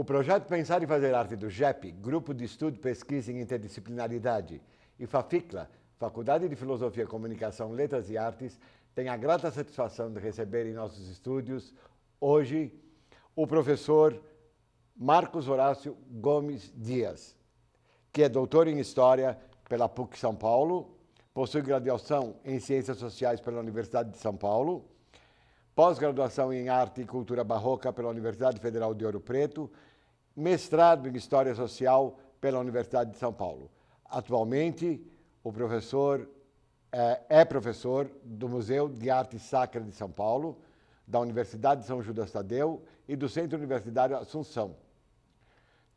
O projeto Pensar e Fazer Arte do GEP, Grupo de Estudo, Pesquisa em Interdisciplinaridade, e FAFICLA, Faculdade de Filosofia, Comunicação, Letras e Artes, tem a grata satisfação de receber em nossos estúdios, hoje, o professor Marcos Horácio Gomes Dias, que é doutor em História pela PUC São Paulo, possui graduação em Ciências Sociais pela Universidade de São Paulo, pós-graduação em Arte e Cultura Barroca pela Universidade Federal de Ouro Preto, mestrado em História Social pela Universidade de São Paulo. Atualmente, o professor é professor do Museu de Arte Sacra de São Paulo, da Universidade de São Judas Tadeu e do Centro Universitário Assunção.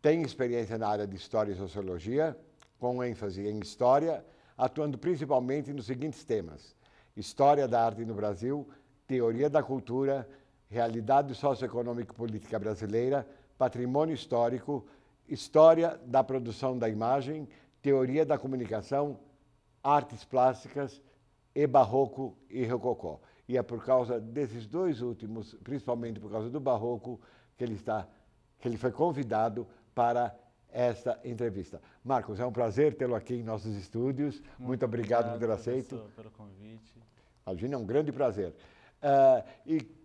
Tem experiência na área de História e Sociologia, com ênfase em História, atuando principalmente nos seguintes temas: História da Arte no Brasil, Teoria da Cultura, Realidade Socioeconômica e Política Brasileira, Patrimônio Histórico, História da Produção da Imagem, Teoria da Comunicação, Artes Plásticas e Barroco e Rococó. E é por causa desses dois últimos, principalmente por causa do Barroco, que ele foi convidado para esta entrevista. Marcos, é um prazer tê-lo aqui em nossos estúdios. Muito obrigado por ter aceito. Pelo convite. Imagina, é um grande prazer. E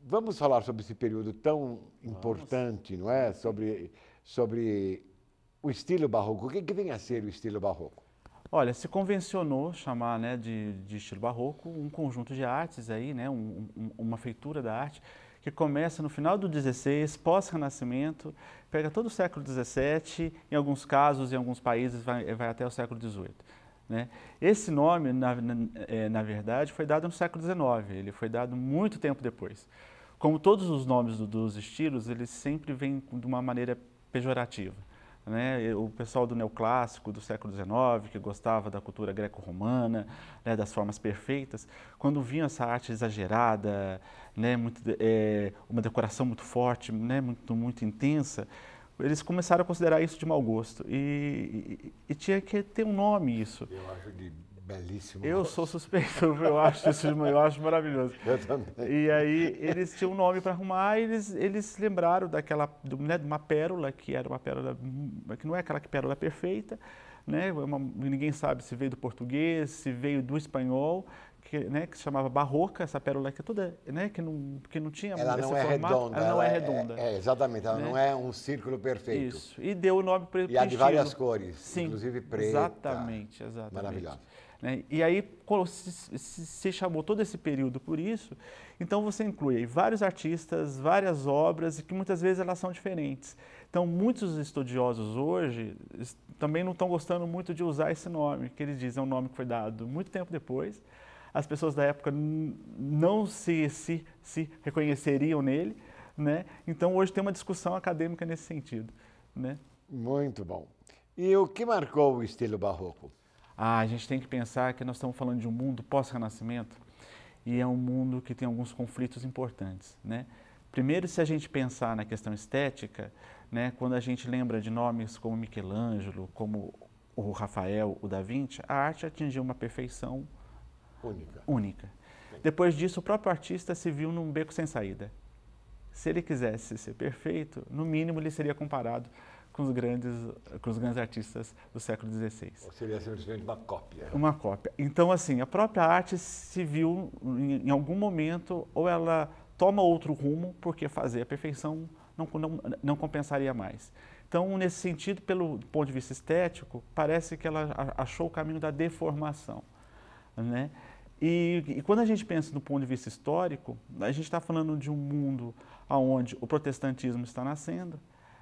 vamos falar sobre esse período tão importante, não é? Sobre o estilo barroco. O que vem a ser o estilo barroco? Olha, se convencionou chamar, né, de estilo barroco um conjunto de artes aí, né, uma feitura da arte que começa no final do XVI, pós-Renascimento, pega todo o século XVII, em alguns casos, em alguns países, vai até o século XVIII. Né? Esse nome, na verdade, foi dado no século XIX, ele foi dado muito tempo depois. Como todos os nomes dos estilos, eles sempre vêm de uma maneira pejorativa. Né? O pessoal do neoclássico do século XIX, que gostava da cultura greco-romana, né, das formas perfeitas, quando viam essa arte exagerada, né, uma decoração muito forte, né, muito intensa, eles começaram a considerar isso de mau gosto. E tinha que ter um nome isso. Eu acho de belíssimo. Eu sou suspeito, eu acho maravilhoso. Eu também. E aí eles tinham um nome para arrumar e eles lembraram de uma pérola, que era uma pérola, que não é aquela pérola perfeita, né? Ninguém sabe se veio do português, se veio do espanhol, que se chamava barroca, essa pérola que é toda, né, que não tinha ela esse não é formato, redonda, ela não é redonda. Exatamente, ela né? não é um círculo perfeito. Isso, e deu o nome para o estilo. E há de várias cores, sim, inclusive preta. Exatamente. Maravilhoso. Né? E aí se chamou todo esse período por isso, então você inclui aí vários artistas, várias obras, e que muitas vezes elas são diferentes. Então muitos estudiosos hoje também não estão gostando muito de usar esse nome, que eles dizem é um nome que foi dado muito tempo depois. As pessoas da época não se reconheceriam nele, né? Então hoje tem uma discussão acadêmica nesse sentido. Né? Muito bom. E o que marcou o estilo barroco? A gente tem que pensar que nós estamos falando de um mundo pós-Renascimento e é um mundo que tem alguns conflitos importantes. Né? Primeiro, se a gente pensar na questão estética, né, quando a gente lembra de nomes como Michelangelo, como o Rafael, o Da Vinci, a arte atingiu uma perfeição única. Depois disso, o próprio artista se viu num beco sem saída. Se ele quisesse ser perfeito, no mínimo ele seria comparado com os grandes artistas do século XVI. Ou seria simplesmente uma cópia. Uma cópia. Então, assim, a própria arte se viu, em algum momento, ou ela toma outro rumo, porque fazer a perfeição não compensaria mais. Então, nesse sentido, pelo ponto de vista estético, parece que ela achou o caminho da deformação. Né? E quando a gente pensa do ponto de vista histórico, a gente está falando de um mundo onde o protestantismo está nascendo,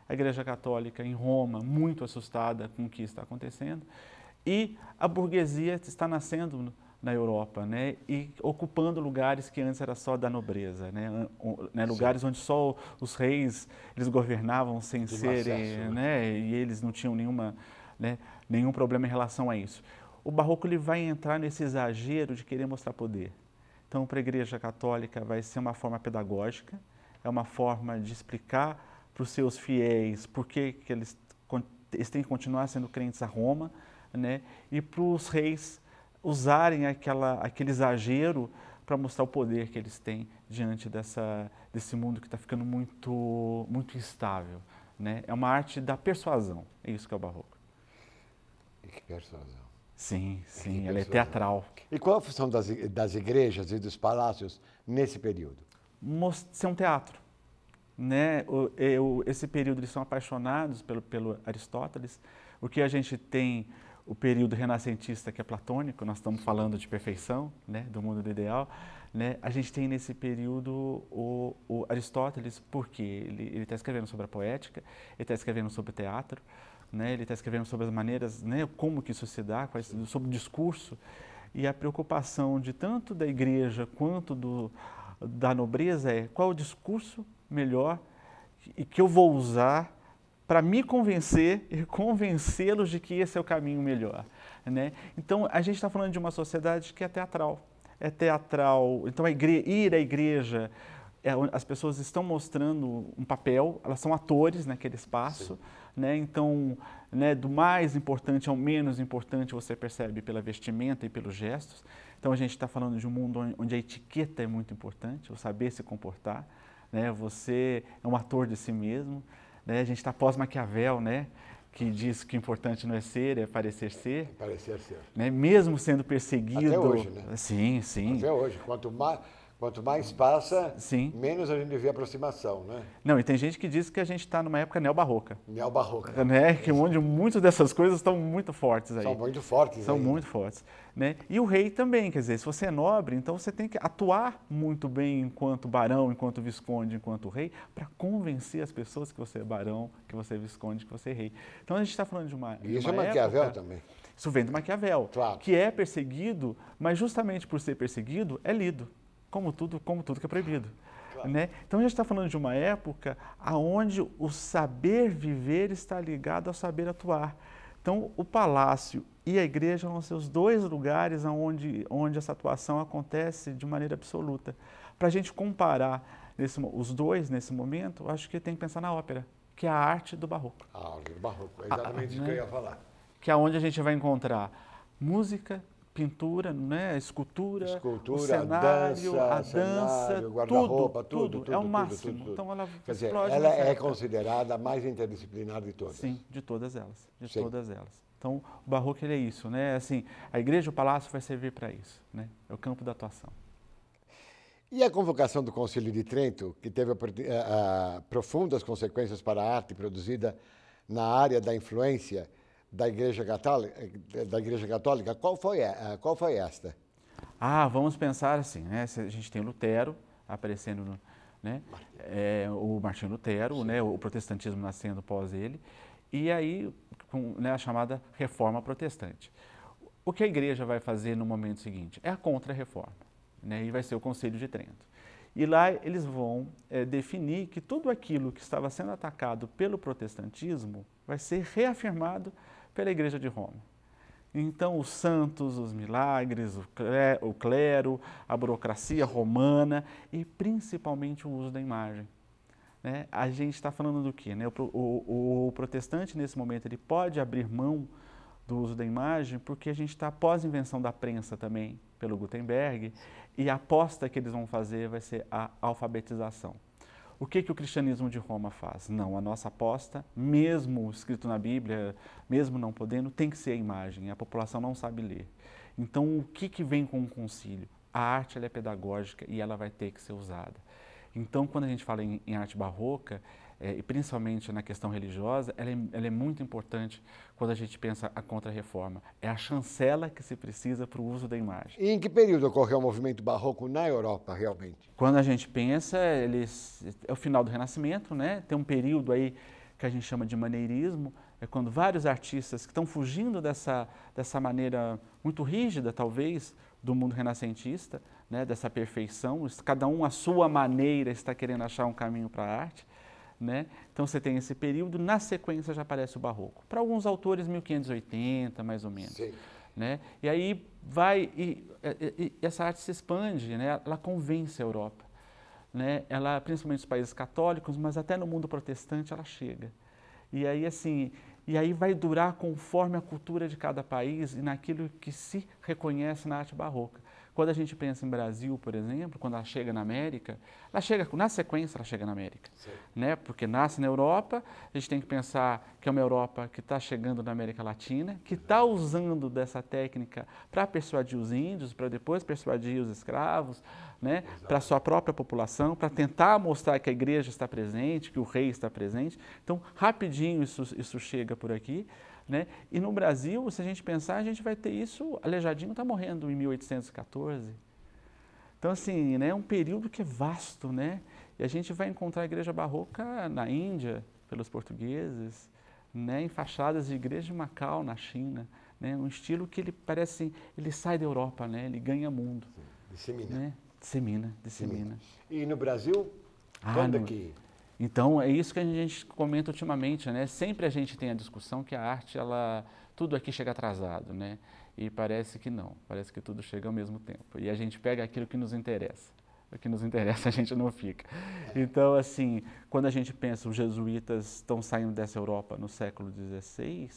a Igreja Católica em Roma, muito assustada com o que está acontecendo, e a burguesia está nascendo na Europa, né, e ocupando lugares que antes era só da nobreza, né, lugares onde só os reis eles governavam sem serem, né, e eles não tinham nenhum problema em relação a isso. O barroco ele vai entrar nesse exagero de querer mostrar poder. Então, para a Igreja Católica vai ser uma forma pedagógica, é uma forma de explicar para os seus fiéis por que eles têm que continuar sendo crentes a Roma, né? E para os reis usarem aquele exagero para mostrar o poder que eles têm diante desse mundo que está ficando muito instável. né? É uma arte da persuasão, é isso que é o barroco. E que persuasão. Sim, sim, Que ela é persuasão. teatral. E qual a função das igrejas e dos palácios nesse período? Ser um teatro, né? Esse período eles são apaixonados pelo Aristóteles, porque a gente tem o período renascentista que é platônico, nós estamos falando de perfeição, né? Do mundo do ideal, né? A gente tem nesse período o Aristóteles, porque ele está escrevendo sobre a poética, ele está escrevendo sobre o teatro, né? Ele está escrevendo sobre as maneiras, né? Como que isso se dá, sobre o discurso, e a preocupação de tanto da igreja quanto da nobreza é qual o discurso melhor e que eu vou usar para me convencer e convencê-los de que esse é o caminho melhor, né? Então, a gente está falando de uma sociedade que é teatral. É teatral, então ir à igreja, as pessoas estão mostrando um papel, elas são atores naquele espaço, né? Então, né, do mais importante ao menos importante você percebe pela vestimenta e pelos gestos. Então, a gente está falando de um mundo onde a etiqueta é muito importante, o saber se comportar, né? Você é um ator de si mesmo, né? A gente está pós-Maquiavel, né? Que diz que o importante não é ser, é parecer ser. Parecer ser. Né? Mesmo sendo perseguido. Até hoje, né? Sim, sim. Até hoje. Quanto mais passa, sim. menos a gente vê aproximação, né? Não, e tem gente que diz que a gente está numa época neobarroca. Neobarroca. Né? Que onde muitas dessas coisas estão muito fortes aí. São muito fortes. São muito fortes. Né? E o rei também, quer dizer, se você é nobre, então você tem que atuar muito bem enquanto barão, enquanto visconde, enquanto rei, para convencer as pessoas que você é barão, que você é visconde, que você é rei. Então a gente está falando de uma E isso é Maquiavel também. Isso vem do Maquiavel, claro. Que é perseguido, mas justamente por ser perseguido, é lido. Como tudo que é proibido. Claro. Né? Então a gente está falando de uma época onde o saber viver está ligado ao saber atuar. Então o palácio e a igreja vão ser os dois lugares onde essa atuação acontece de maneira absoluta. Para a gente comparar os dois nesse momento, eu acho que tem que pensar na ópera, que é a arte do barroco. A arte do barroco, é exatamente isso que eu ia falar. Que é onde a gente vai encontrar música, pintura, né, escultura, o cenário, a dança, guarda-roupa, tudo. É o máximo. Tudo. Então ela Quer dizer, explode. ela é considerada a mais interdisciplinar de todas. Sim, de todas elas. Sim. Todas elas. Então, o barroco ele é isso, né? Assim, a igreja, o palácio vai servir para isso, né? É o campo da atuação. E a convocação do Concílio de Trento, que teve profundas consequências para a arte produzida na área da influência da Igreja Católica, qual foi esta? Vamos pensar assim, né? A gente tem Lutero aparecendo, né? O Martinho Lutero, né? O protestantismo nascendo pós ele, e aí né, a chamada Reforma Protestante. O que a Igreja vai fazer no momento seguinte? É a Contra-Reforma, né? E vai ser o Concílio de Trento. E lá eles vão definir que tudo aquilo que estava sendo atacado pelo protestantismo vai ser reafirmado pela Igreja de Roma. Então, os santos, os milagres, o clero, a burocracia romana e principalmente o uso da imagem. Né? A gente está falando do quê? Né? O protestante, nesse momento, ele pode abrir mão do uso da imagem porque a gente está após a invenção da prensa também, pelo Gutenberg, e a aposta que eles vão fazer vai ser a alfabetização. O que o cristianismo de Roma faz? Não, a nossa aposta, mesmo escrito na Bíblia, mesmo não podendo, tem que ser a imagem, a população não sabe ler. Então, o que vem com o concílio? A arte ela é pedagógica e ela vai ter que ser usada. Então, quando a gente fala em arte barroca, e principalmente na questão religiosa, ela é muito importante quando a gente pensa a Contra-Reforma. É a chancela que se precisa para o uso da imagem. E em que período ocorreu o movimento barroco na Europa, realmente? Quando a gente pensa, é o final do Renascimento, né? Tem um período aí que a gente chama de maneirismo, é quando vários artistas que estão fugindo dessa maneira muito rígida, talvez, do mundo renascentista, né? Dessa perfeição, cada um à sua maneira está querendo achar um caminho para a arte. Né? Então você tem esse período, na sequência já aparece o barroco. Para alguns autores, 1580, mais ou menos. Sim. Né? E aí essa arte se expande, né? Ela convence a Europa. Né? Ela, principalmente os países católicos, mas até no mundo protestante ela chega. E aí, assim, vai durar conforme a cultura de cada país e naquilo que se reconhece na arte barroca. Quando a gente pensa em Brasil, por exemplo, quando ela chega na América, ela chega, na sequência ela chega na América, né? Porque nasce na Europa, a gente tem que pensar que é uma Europa que está chegando na América Latina, que está usando dessa técnica para persuadir os índios, para depois persuadir os escravos, né? Para a sua própria população, para tentar mostrar que a igreja está presente, que o rei está presente. Então, rapidinho isso chega por aqui. Né? E no Brasil, se a gente pensar, a gente vai ter isso, Aleijadinho está morrendo em 1814. Então, assim, né, é um período que é vasto, né? E a gente vai encontrar a igreja barroca na Índia, pelos portugueses, né, em fachadas de igreja de Macau, na China, né? Um estilo que ele parece, ele sai da Europa, né? Ele ganha mundo. Dissemina. Né? Dissemina. E no Brasil, quando que... Então, é isso que a gente comenta ultimamente, né? Sempre a gente tem a discussão que a arte, tudo aqui chega atrasado, né? E parece que não, parece que tudo chega ao mesmo tempo. E a gente pega aquilo que nos interessa. O que nos interessa a gente não fica. Então, assim, quando a gente pensa, os jesuítas estão saindo dessa Europa no século XVI,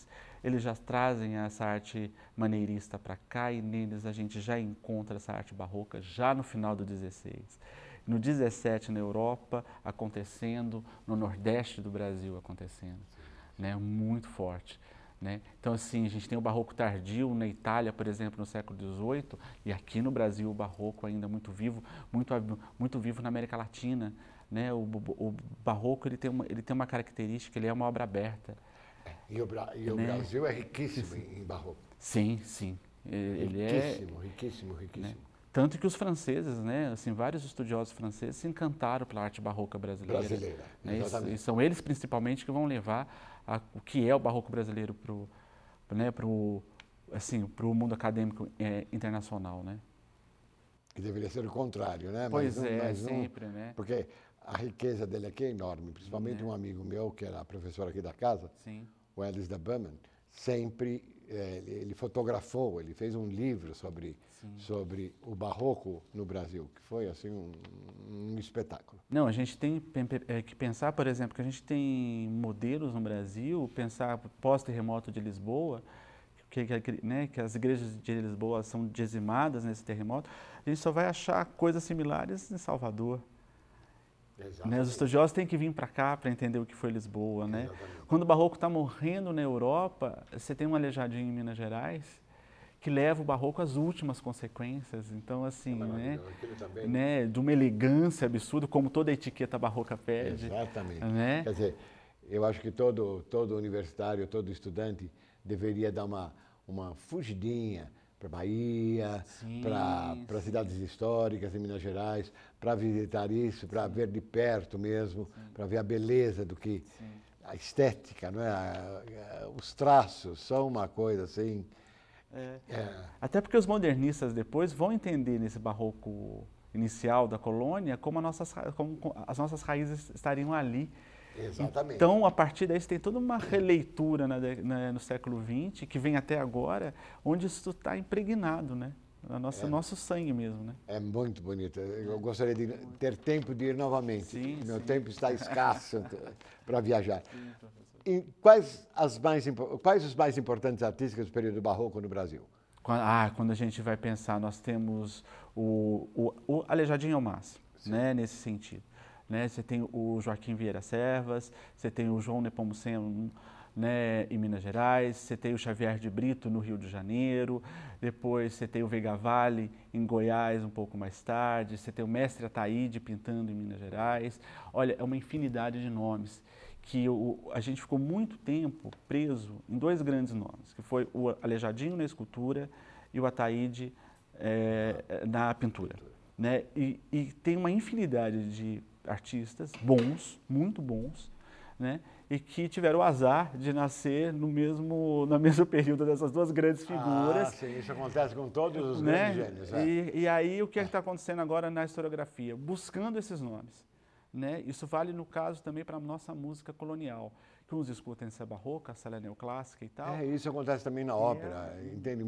eles já trazem essa arte maneirista para cá e neles a gente já encontra essa arte barroca já no final do XVI. No 17 na Europa acontecendo, no Nordeste do Brasil acontecendo, né? Muito forte. Né? Então, assim, a gente tem o barroco tardio na Itália, por exemplo, no século XVIII, e aqui no Brasil o barroco ainda muito vivo na América Latina. Né? O barroco ele tem uma característica, ele é uma obra aberta. E o Brasil é riquíssimo em barroco. Sim. Ele riquíssimo. Né? Tanto que os franceses, né, assim, vários estudiosos franceses se encantaram pela arte barroca brasileira. Né? E são eles principalmente que vão levar o que é o barroco brasileiro para o mundo acadêmico internacional. Né? Que deveria ser o contrário, né? Sempre, né? Porque a riqueza dele aqui é enorme, principalmente um amigo meu, que era professor aqui da casa, o Elis da Böhmen, sempre ele fotografou, ele fez um livro sobre o barroco no Brasil, que foi assim um espetáculo. Não, a gente tem que pensar, por exemplo, que a gente tem modelos no Brasil, pensar pós-terremoto de Lisboa, que as igrejas de Lisboa são dizimadas nesse terremoto, a gente só vai achar coisas similares em Salvador. Né? Os estudiosos têm que vir para cá para entender o que foi Lisboa. Né? Quando o barroco está morrendo na Europa, você tem um Aleijadinho em Minas Gerais que leva o barroco às últimas consequências. Então, assim, né, de uma elegância absurda, como toda a etiqueta barroca pede. Exatamente. Né? Quer dizer, eu acho que todo universitário, todo estudante deveria dar uma fugidinha para a Bahia, para cidades históricas em Minas Gerais, para visitar isso, para ver de perto mesmo, para ver a beleza do que... A estética, não é? Os traços são uma coisa assim... Até porque os modernistas depois vão entender nesse barroco inicial da colônia como as nossas raízes estariam ali. Exatamente. Então, a partir daí, você tem toda uma releitura no século XX, que vem até agora, onde isso está impregnado, né? Nosso sangue mesmo, né? É muito bonito. Eu gostaria de ter tempo de ir novamente. Meu tempo está escasso para viajar. Sim, professor. E quais os mais importantes artistas do período barroco no Brasil? Quando a gente vai pensar, nós temos o Aleijadinho é o máximo, né? Nesse sentido. Né? Você tem o Joaquim Vieira Servas, você tem o João Nepomuceno, né, em Minas Gerais, você tem o Xavier de Brito no Rio de Janeiro, depois você tem o Veiga Vale em Goiás um pouco mais tarde, você tem o Mestre Ataíde pintando em Minas Gerais. Olha, é uma infinidade de nomes que a gente ficou muito tempo preso em dois grandes nomes, que foi o Aleijadinho na escultura e o Ataíde na pintura. Né? E tem uma infinidade de artistas bons, muito bons, né? E que tiveram o azar de nascer no mesmo período dessas duas grandes figuras. Sim, isso acontece com todos os grandes gênios. E aí o que está acontecendo agora na historiografia? Buscando esses nomes. Né? Isso vale no caso também para a nossa música colonial, que uns escutam essa barroca, essa neoclássica e tal. Isso acontece também na ópera, entende?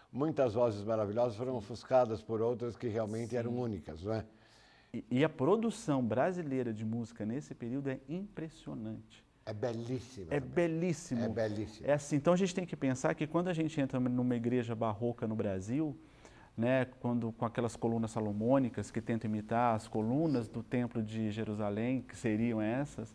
Muitas vozes maravilhosas foram ofuscadas por outras que realmente eram únicas, não é? E a produção brasileira de música nesse período é impressionante. É belíssima. É belíssimo. É belíssimo. É assim, então a gente tem que pensar que quando a gente entra numa igreja barroca no Brasil, né, quando, com aquelas colunas salomônicas que tentam imitar as colunas do Templo de Jerusalém, que seriam essas,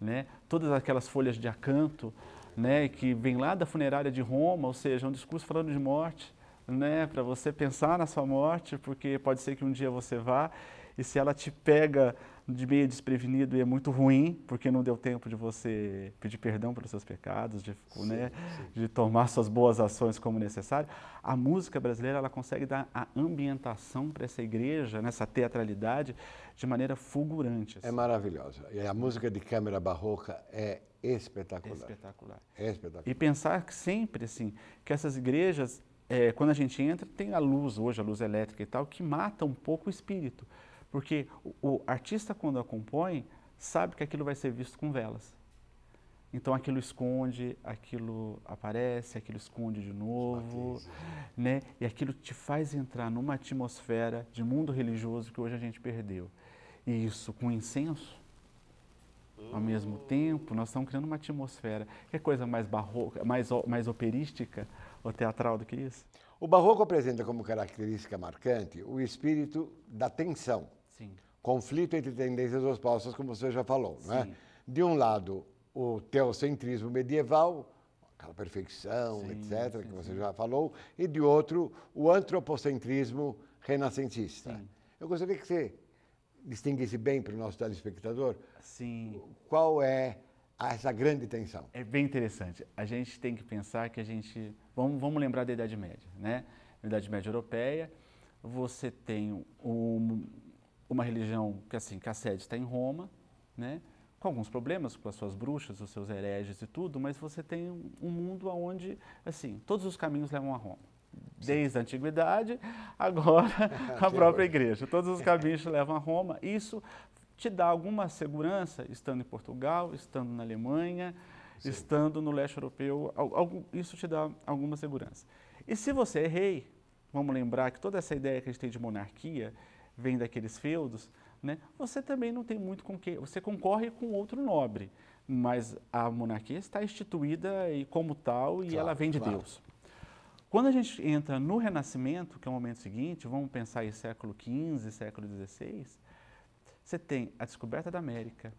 né, todas aquelas folhas de acanto, né, que vem lá da funerária de Roma, ou seja, um discurso falando de morte, né, para você pensar na sua morte, porque pode ser que um dia você vá, e se ela te pega de meio desprevenido, é muito ruim, porque não deu tempo de você pedir perdão pelos seus pecados, de, né, de tomar suas boas ações como necessário. A música brasileira, ela consegue dar a ambientação para essa igreja, nessa teatralidade, de maneira fulgurante. Assim. É maravilhosa. E a música de câmara barroca é espetacular. Espetacular. É espetacular. E pensar que sempre, assim, que essas igrejas, quando a gente entra, tem a luz, hoje a luz elétrica e tal, que mata um pouco o espírito. Porque o artista, quando a compõe, sabe que aquilo vai ser visto com velas. Então aquilo esconde, aquilo aparece, aquilo esconde de novo, né? E aquilo te faz entrar numa atmosfera de mundo religioso que hoje a gente perdeu. E isso com incenso, ao mesmo tempo, nós estamos criando uma atmosfera. Que coisa mais barroca, mais operística ou teatral do que isso? O barroco apresenta como característica marcante o espírito da tensão. Sim. Conflito entre tendências opostas, como você já falou. Né? De um lado, o teocentrismo medieval, aquela perfeição, etc., que você já falou, e de outro, o antropocentrismo renascentista. Eu gostaria que você distinguisse bem para o nosso telespectador qual é essa grande tensão. É bem interessante. A gente tem que pensar que vamos lembrar da Idade Média, né? Na Idade Média Europeia, você tem uma religião que, assim, que a sede está em Roma, né? Com alguns problemas com as suas bruxas, os seus hereges e tudo, mas você tem um mundo onde, assim, todos os caminhos levam a Roma. Desde a antiguidade, agora a própria igreja. Todos os caminhos levam a Roma. Isso te dá alguma segurança, estando em Portugal, estando na Alemanha, estando no leste europeu, isso te dá alguma segurança. E se você é rei, vamos lembrar que toda essa ideia que a gente tem de monarquia vem daqueles feudos, né? Você também não tem muito com que, você concorre com outro nobre, mas a monarquia está instituída e como tal, e ela vem de Deus. Quando a gente entra no Renascimento, que é o momento seguinte, vamos pensar em século XV, século XVI, você tem a descoberta da América,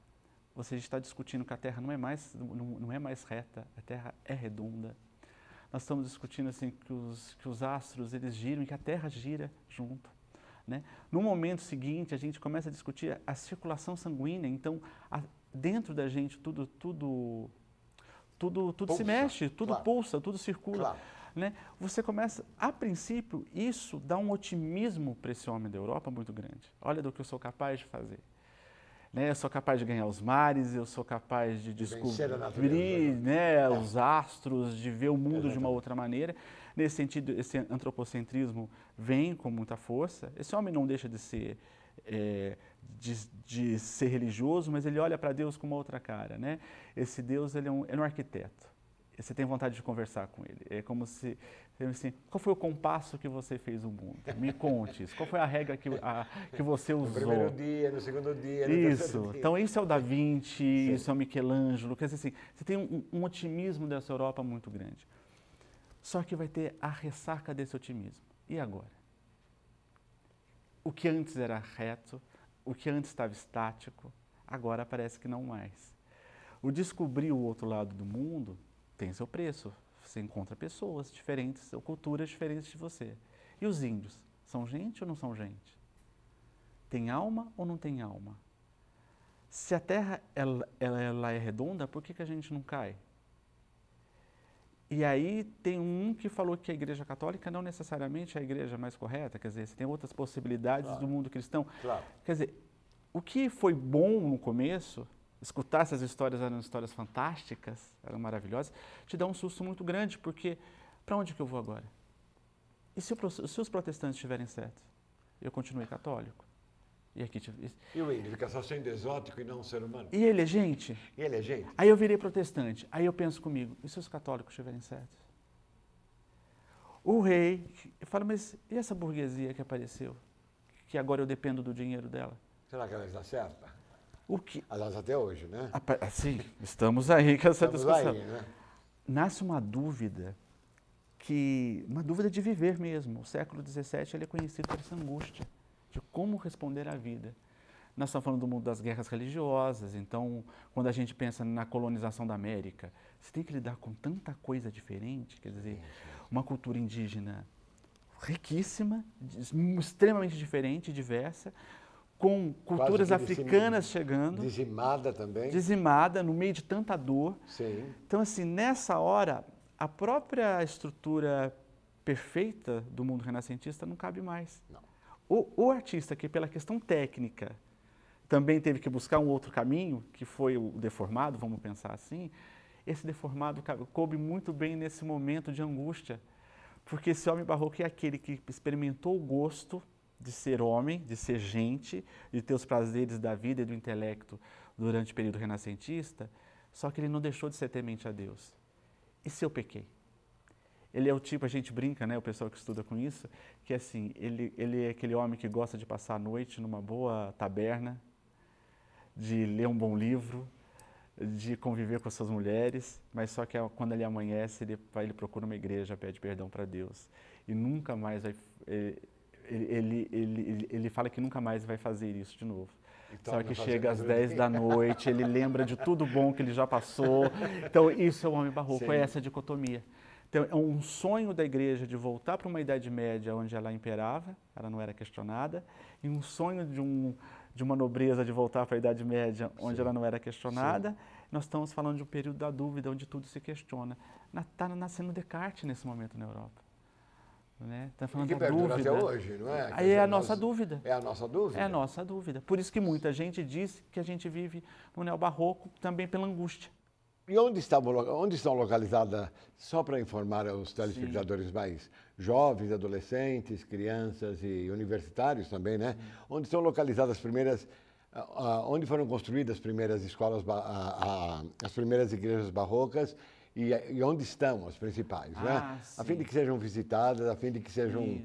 você está discutindo que a Terra não é mais reta, a Terra é redonda. Nós estamos discutindo assim, que os astros eles giram e que a Terra gira junto. Né? No momento seguinte, a gente começa a discutir a circulação sanguínea, então dentro da gente tudo pulsa, se mexe, tudo pulsa, tudo circula. Né? Você começa, a princípio, isso dá um otimismo para esse homem da Europa muito grande. Olha do que eu sou capaz de fazer. Né? Eu sou capaz de ganhar os mares, eu sou capaz de descobrir, né, os astros, de ver o mundo de uma outra maneira. Nesse sentido, esse antropocentrismo vem com muita força. Esse homem não deixa de ser, de ser religioso, mas ele olha para Deus com uma outra cara. Né? Esse Deus ele é um arquiteto. Você tem vontade de conversar com ele. É como se, assim, qual foi o compasso que você fez o mundo? Me conte isso. Qual foi a regra que você usou? No primeiro dia, no segundo dia, no terceiro dia. Então, isso é o Da Vinci, isso é o Michelangelo. Quer dizer, assim, você tem um otimismo dessa Europa muito grande. Só que vai ter a ressaca desse otimismo. E agora? O que antes era reto, o que antes estava estático, agora parece que não mais. O descobrir o outro lado do mundo tem seu preço. Você encontra pessoas diferentes, ou culturas diferentes de você. E os índios? São gente ou não são gente? Tem alma ou não tem alma? Se a Terra ela é redonda, por que a gente não cai? E aí tem um que falou que a Igreja Católica não necessariamente é a igreja mais correta, quer dizer, você tem outras possibilidades do mundo cristão. Quer dizer, o que foi bom no começo, escutar essas histórias, eram histórias fantásticas, eram maravilhosas, te dá um susto muito grande, porque para onde que eu vou agora? E se os protestantes estiverem certos? Eu continuei católico. E o índio fica só sendo exótico e não um ser humano? E ele é gente? E ele é gente? Aí eu virei protestante. Aí eu penso comigo, e se os católicos estiverem certos? O rei, eu falo, mas e essa burguesia que apareceu? Que agora eu dependo do dinheiro dela? Será que ela está certa? O que? Aliás, até hoje, né? Sim, estamos aí com essa discussão. Aí, né? Nasce uma dúvida uma dúvida de viver mesmo. O século XVII ele é conhecido por essa angústia de como responder à vida. Nós estamos falando do mundo das guerras religiosas, então, quando a gente pensa na colonização da América, você tem que lidar com tanta coisa diferente, quer dizer, uma cultura indígena riquíssima, extremamente diferente, diversa, com culturas africanas chegando. Dizimada também. Dizimada, no meio de tanta dor. Sim. Então, assim, nessa hora, a própria estrutura perfeita do mundo renascentista não cabe mais. Não. O artista que, pela questão técnica, também teve que buscar um outro caminho, que foi o deformado, vamos pensar assim, esse deformado coube muito bem nesse momento de angústia, porque esse homem barroco é aquele que experimentou o gosto de ser homem, de ser gente, de ter os prazeres da vida e do intelecto durante o período renascentista, só que ele não deixou de ser temente a Deus. E se eu pequei? Ele é o tipo, a gente brinca, né, o pessoal que estuda com isso, que assim, ele é aquele homem que gosta de passar a noite numa boa taberna, de ler um bom livro, de conviver com as suas mulheres, mas só que quando ele amanhece, ele procura uma igreja, pede perdão para Deus. E nunca mais vai... Ele fala que nunca mais vai fazer isso de novo. Só que chega às 10 da noite, ele lembra de tudo bom que ele já passou. Então, isso é o homem barroco, Sim. é essa dicotomia. Então, é um sonho da igreja de voltar para uma Idade Média onde ela imperava, ela não era questionada, e um sonho de uma nobreza de voltar para a Idade Média onde ela não era questionada. Sim. Nós estamos falando de um período da dúvida onde tudo se questiona. Está nascendo Descartes nesse momento na Europa. Né? Tá falando e que perdura até hoje, não é? Aí é a nossa dúvida. É a nossa dúvida? É a nossa dúvida. Por isso que muita gente diz que a gente vive no neobarroco também pela angústia. E onde estão localizadas, só para informar os telespectadores mais jovens, adolescentes, crianças e universitários também, né? Onde estão localizadas as primeiras, onde foram construídas as primeiras escolas, as primeiras igrejas barrocas e onde estão as principais, né? Sim. A fim de que sejam visitadas, a fim de que sejam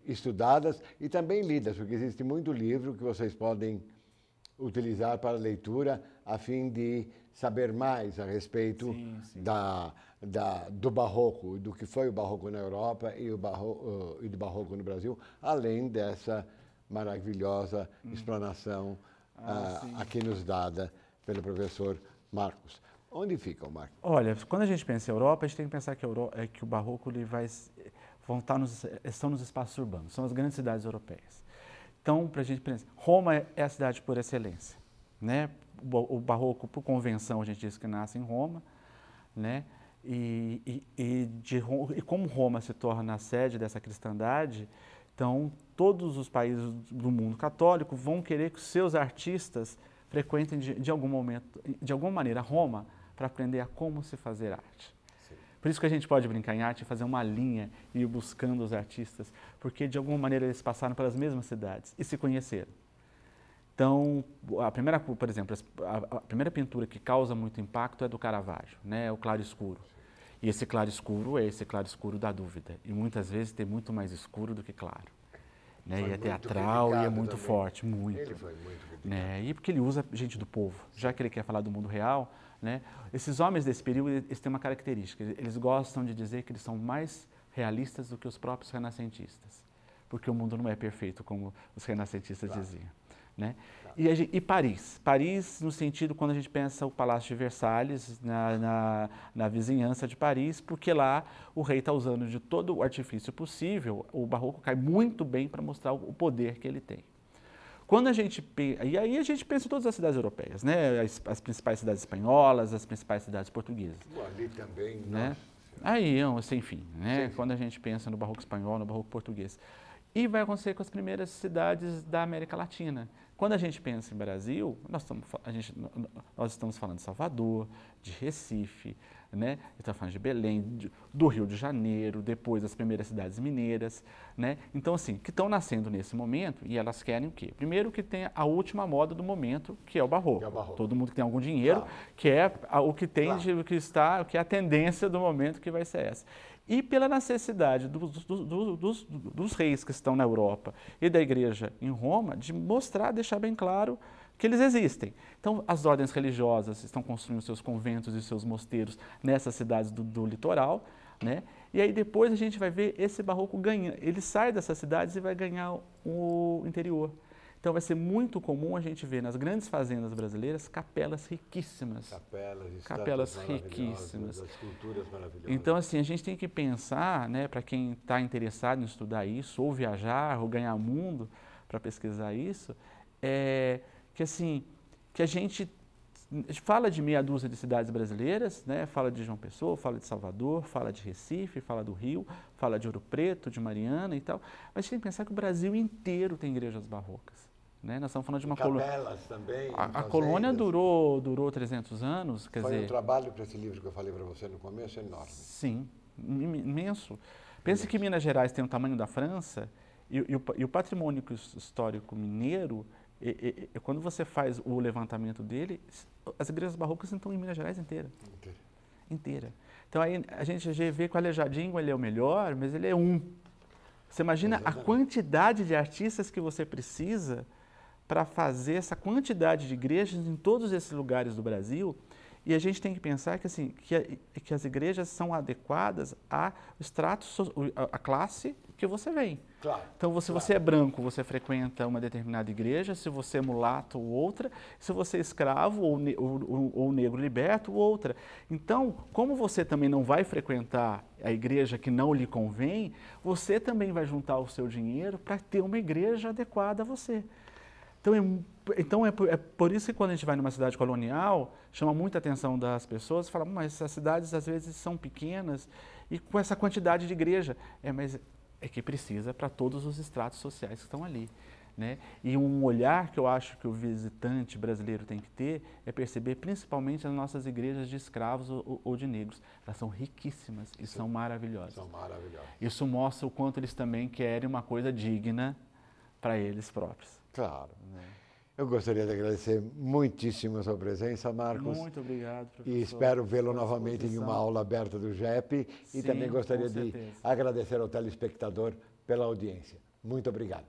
estudadas e também lidas, porque existe muito livro que vocês podem utilizar para leitura a fim de saber mais a respeito do barroco, do que foi o barroco na Europa e do barroco no Brasil, além dessa maravilhosa explanação aqui nos dada pelo professor Marcos. Onde fica o Marcos? Olha, quando a gente pensa em Europa, a gente tem que pensar que o barroco estão nos espaços urbanos, são as grandes cidades europeias. Então, para a gente pensar, Roma é a cidade por excelência, né? O barroco, por convenção, a gente diz que nasce em Roma, né? E como Roma se torna a sede dessa cristandade, então todos os países do mundo católico vão querer que os seus artistas frequentem de alguma maneira Roma para aprender a como se fazer arte. Sim. Por isso que a gente pode brincar em arte e fazer uma linha e ir buscando os artistas, porque de alguma maneira eles passaram pelas mesmas cidades e se conheceram. Então, por exemplo, a primeira pintura que causa muito impacto é do Caravaggio, né? O claro escuro. E esse claro escuro é esse claro escuro da dúvida. E muitas vezes tem muito mais escuro do que claro. Né? E é teatral e é muito também. Forte, muito. Ele foi muito criticado. Né? E porque ele usa gente do povo, já que ele quer falar do mundo real, né? Esses homens desse período, eles têm uma característica, eles gostam de dizer que eles são mais realistas do que os próprios renascentistas, porque o mundo não é perfeito, como os renascentistas diziam. Né? E Paris no sentido quando a gente pensa o Palácio de Versalhes, na vizinhança de Paris, porque lá o rei está usando de todo o artifício possível, o barroco cai muito bem para mostrar o poder que ele tem. Quando e aí a gente pensa em todas as cidades europeias, né? As principais cidades espanholas, as principais cidades portuguesas. Ali também, né? Aí, sem fim, né? Quando a gente pensa no barroco espanhol, no barroco português. E vai acontecer com as primeiras cidades da América Latina. Quando a gente pensa em Brasil, nós estamos falando de Salvador, de Recife, né? Estamos falando de Belém, do Rio de Janeiro, depois das primeiras cidades mineiras, né? Então, assim, que estão nascendo nesse momento e elas querem o quê? Primeiro que tem a última moda do momento, que é o barroco. Todo mundo que tem algum dinheiro, que é o que tem, que é a tendência do momento que vai ser essa. E pela necessidade dos reis que estão na Europa e da igreja em Roma de mostrar, deixar bem claro que eles existem. Então, as ordens religiosas estão construindo seus conventos e seus mosteiros nessas cidades do litoral, né? E aí depois a gente vai ver esse barroco ganhando. Ele sai dessas cidades e vai ganhar o interior. Então vai ser muito comum a gente ver nas grandes fazendas brasileiras capelas riquíssimas. Capelas riquíssimas. As esculturas maravilhosas. Então assim, a gente tem que pensar, né, para quem está interessado em estudar isso, ou viajar, ou ganhar mundo para pesquisar isso, que assim, que a gente fala de meia dúzia de cidades brasileiras, né? Fala de João Pessoa, fala de Salvador, fala de Recife, fala do Rio, fala de Ouro Preto, de Mariana e tal. Mas a gente tem que pensar que o Brasil inteiro tem igrejas barrocas. Né? Nós estamos falando de uma colônia. Capelas também. A colônia durou 300 anos. Quer dizer, um trabalho para esse livro que eu falei para você no começo enorme. Sim, imenso. Pense que Minas Gerais tem o tamanho da França e o patrimônio histórico mineiro. Quando você faz o levantamento dele, as igrejas barrocas estão em Minas Gerais inteira. Então aí a gente já vê que o Aleijadinho ele é o melhor, mas ele é um. Você imagina a quantidade de artistas que você precisa para fazer essa quantidade de igrejas em todos esses lugares do Brasil. E a gente tem que pensar que, assim, que as igrejas são adequadas ao extrato, à classe que você vem. Claro, então, se você é branco, você frequenta uma determinada igreja, se você é mulato, outra, se você é escravo ou negro liberto, outra. Então, como você também não vai frequentar a igreja que não lhe convém, você também vai juntar o seu dinheiro para ter uma igreja adequada a você. Então é por isso que quando a gente vai numa cidade colonial, chama muita atenção das pessoas, fala, mas essas cidades às vezes são pequenas e com essa quantidade de igreja. Mas é que precisa para todos os estratos sociais que estão ali. Né? E um olhar que eu acho que o visitante brasileiro tem que ter é perceber principalmente as nossas igrejas de escravos ou de negros. Elas são riquíssimas e são maravilhosas. São maravilhosas. Isso mostra o quanto eles também querem uma coisa digna para eles próprios. Claro. Eu gostaria de agradecer muitíssimo a sua presença, Marcos. Muito obrigado, professor. E espero vê-lo novamente em uma aula aberta do JEP. E também gostaria de agradecer ao telespectador pela audiência. Muito obrigado.